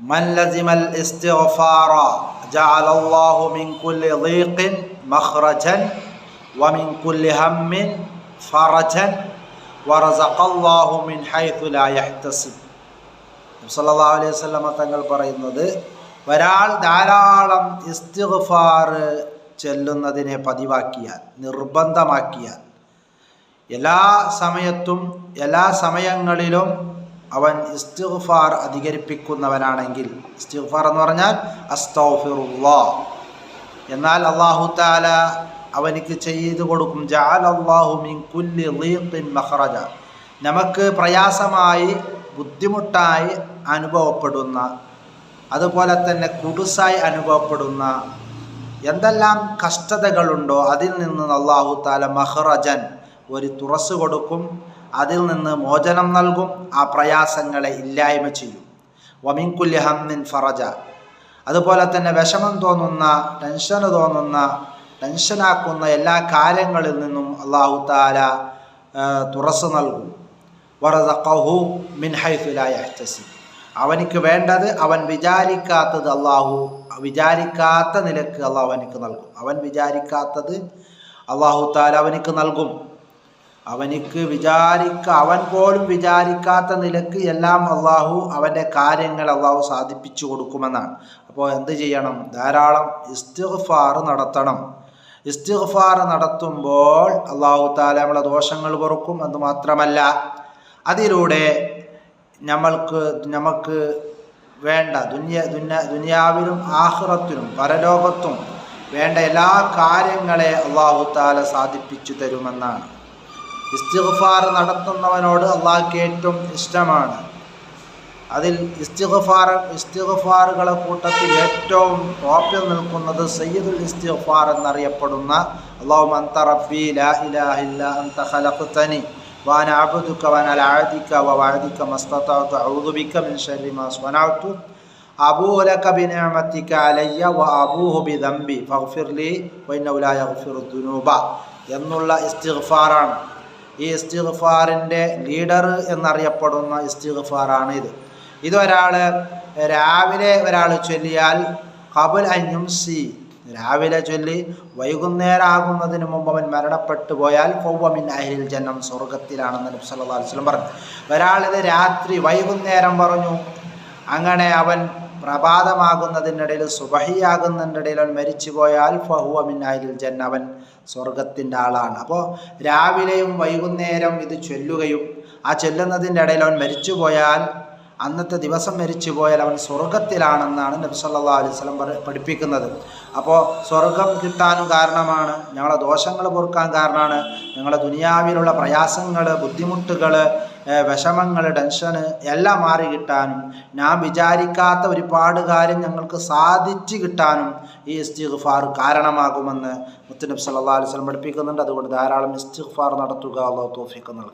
മൻ ലസിമൽ ഇസ്തിഗ്ഫാറ ജഅലല്ലാഹു മിൻ കുല്ലി ളീഖിൻ മഖ്റജൻ വമിൻ കുല്ലി ഹമ്മിൻ ഫറജൻ വറസഖല്ലാഹു മിൻ ഹൈതു ലാ യഹ്തസിബ്. സല്ലല്ലാഹു അലൈഹി വസല്ലം തങ്ങൾ പറയുന്നത്, ഒരാൾ ധാരാളം ഇസ്തിഗ്ഫാർ ചെല്ലുന്നതിനെ പതിവാക്കിയാൽ, നിർബന്ധമാക്കിയാൽ, എല്ലാ സമയത്തും എല്ലാ സമയങ്ങളിലും അവൻ ഇസ്തിഗ്ഫാർ അധികരിപ്പിക്കുന്നവനാണെങ്കിൽ, ഇസ്തിഗ്ഫാർ എന്ന് പറഞ്ഞാൽ അസ്തഗ്ഫിറുല്ലാഹ്, എന്നാൽ അല്ലാഹു തആല അവനിക്ക് ചെയ്തു കൊടുക്കും ജഅലല്ലാഹു മിൻ കുല്ലി ളീഖിൻ മഖ്റജ, നമുക്ക് പ്രയാസമായി ബുദ്ധിമുട്ടായി അനുഭവപ്പെടുന്ന, അതുപോലെ തന്നെ കുടുസായി അനുഭവപ്പെടുന്ന എന്തെല്ലാം കഷ്ടതകളുണ്ടോ അതിൽ നിന്ന് അല്ലാഹു തആല മഖ്റജൻ, ഒരു തുറസ് കൊടുക്കും, അതിൽ നിന്ന് മോചനം നൽകും, ആ പ്രയാസങ്ങളെ ഇല്ലായ്മ ചെയ്യും. വമിൻ കുല്ലി ഹമ്മിൻ ഫറജ, അതുപോലെ തന്നെ വിഷമം തോന്നുന്ന, ടെൻഷൻ തോന്നുന്ന, ടെൻഷനാക്കുന്ന എല്ലാ കാര്യങ്ങളിൽ നിന്നും അല്ലാഹു തആല തുറസ് നൽകും. വറസഖഹു മിൻ ഹൈതു ലാ യഹ്തസിബ്, അവനിക്ക് വേണ്ടത് അവൻ വിചാരിക്കാത്തത് വിചാരിക്കാത്ത നിലക്ക് അള്ളാഹു അവനിക്ക് നൽകും. അവൻ വിചാരിക്കാത്തത് അല്ലാഹു തആല അവനിക്ക് നൽകും. അവൻ പോലും വിചാരിക്കാത്ത നിലക്ക് എല്ലാം അവൻ്റെ കാര്യങ്ങൾ അള്ളാഹു സാധിപ്പിച്ചു കൊടുക്കുമെന്നാണ്. അപ്പോൾ എന്ത് ചെയ്യണം? ധാരാളം ഇസ്തിഗ്ഫാർ നടത്തണം. ഇസ്തിഗ്ഫാർ നടത്തുമ്പോൾ അല്ലാഹു തആല നമ്മളെ ദോഷങ്ങൾ പൊറുക്കും. അതുമാത്രമല്ല, അതിലൂടെ നമുക്ക് വേണ്ട ദുനിയാവിലും ആഖിറത്തിലും പരലോകത്തും വേണ്ട എല്ലാ കാര്യങ്ങളെ അല്ലാഹു തആല സാധിപ്പിച്ചു തരുമെന്നാണ്. ഇസ്തിഗ്ഫാർ നടത്തുന്നവനോട് അള്ളാഹ്ക്ക് ഏറ്റവും ഇഷ്ടമാണ്. അതിൽ ഇസ്തിഗ്ഫാറുകളെ കൂട്ടത്തിൽ ഏറ്റവും ടോപ്പിൽ നിൽക്കുന്നത് സയ്യിദുൽ ഇസ്തിഗ്ഫാർ എന്നറിയപ്പെടുന്ന അല്ലാഹുമ്മ അൻത റബ്ബി ലാ ഇലാഹ ഇല്ലാ അൻത ഖലഖ്തനി വഅന അബ്ദുക വഅന അലാ അഹദിക വവഅദിക മസ്തതഅതു അഊദു ബിക മിൻ ശർരി മാ സ്വനഅതു അബൂഉ ലക ബിനിഅമതിക അലയ്യ വഅബൂഹു ബിദംബി ഫഗ്ഫിർ ലി വഇന്നഹു ലാ യഗ്ഫിറു ദുനൂബ എന്നുള്ള ഇസ്തിഗ്ഫാറാണ്. ഈ ഇസ്തിഗ്ഫാറിൻ്റെ ലീഡർ എന്നറിയപ്പെടുന്ന ഇസ്തിഗ്ഫാറാണ് ഇത്. രാവിലെ ഒരാൾ ചൊല്ലിയാൽ ഖബൽ അൻ യുംസി, രാവിലെ ചൊല്ലി വൈകുന്നേരം ആകുന്നതിന് മുമ്പ് അവൻ മരണപ്പെട്ടു പോയാൽ ഫൗവ മിൻ അഹ്ലിൽ ജന്നം, സ്വർഗത്തിലാണെന്ന് നബി സല്ലല്ലാഹു അലൈഹി വസല്ലം പറഞ്ഞു. ഒരാളിത് രാത്രി വൈകുന്നേരം പറഞ്ഞു, അങ്ങനെ അവൻ പ്രഭാതമാകുന്നതിനിടയിൽ സുബഹിയാകുന്നതിനിടയിൽ അവൻ മരിച്ചു പോയാൽ ഫഹുവ മിൻ അഹ്ലിൽ ജന്ന, അവൻ സ്വർഗത്തിൻ്റെ ആളാണ്. അപ്പോൾ രാവിലെയും വൈകുന്നേരം ഇത് ചൊല്ലുകയും ആ ചൊല്ലുന്നതിൻ്റെ ഇടയിൽ അവൻ മരിച്ചു പോയാൽ, അന്നത്തെ ദിവസം മരിച്ചു പോയാൽ അവൻ സ്വർഗത്തിലാണെന്നാണ് നബി സല്ലല്ലാഹു അലൈഹി വസല്ലം പഠിപ്പിക്കുന്നത്. അപ്പോൾ സ്വർഗം കിട്ടാനും കാരണമാണ്, ഞങ്ങളെ ദോഷങ്ങൾ പൊറുക്കാൻ കാരണമാണ്, ഞങ്ങളുടെ ദുനിയാവിലുള്ള പ്രയാസങ്ങൾ, ബുദ്ധിമുട്ടുകൾ, വിഷമങ്ങൾ, ടെൻഷന് എല്ലാം മാറി കിട്ടാനും, നാം വിചാരിക്കാത്ത ഒരുപാട് കാര്യം ഞങ്ങൾക്ക് സാധിച്ചു കിട്ടാനും ഈ ഇസ്തിഗ്ഫാർ കാരണമാകുമെന്ന് മുത്തുനബി സല്ലല്ലാഹു അലൈഹി വസല്ലം പഠിപ്പിക്കുന്നുണ്ട്. അതുകൊണ്ട് ധാരാളം ഇസ്തിഗ്ഫാർ നടത്തുക. അല്ലാഹു തൗഫീഖ് നൽകട്ടെ.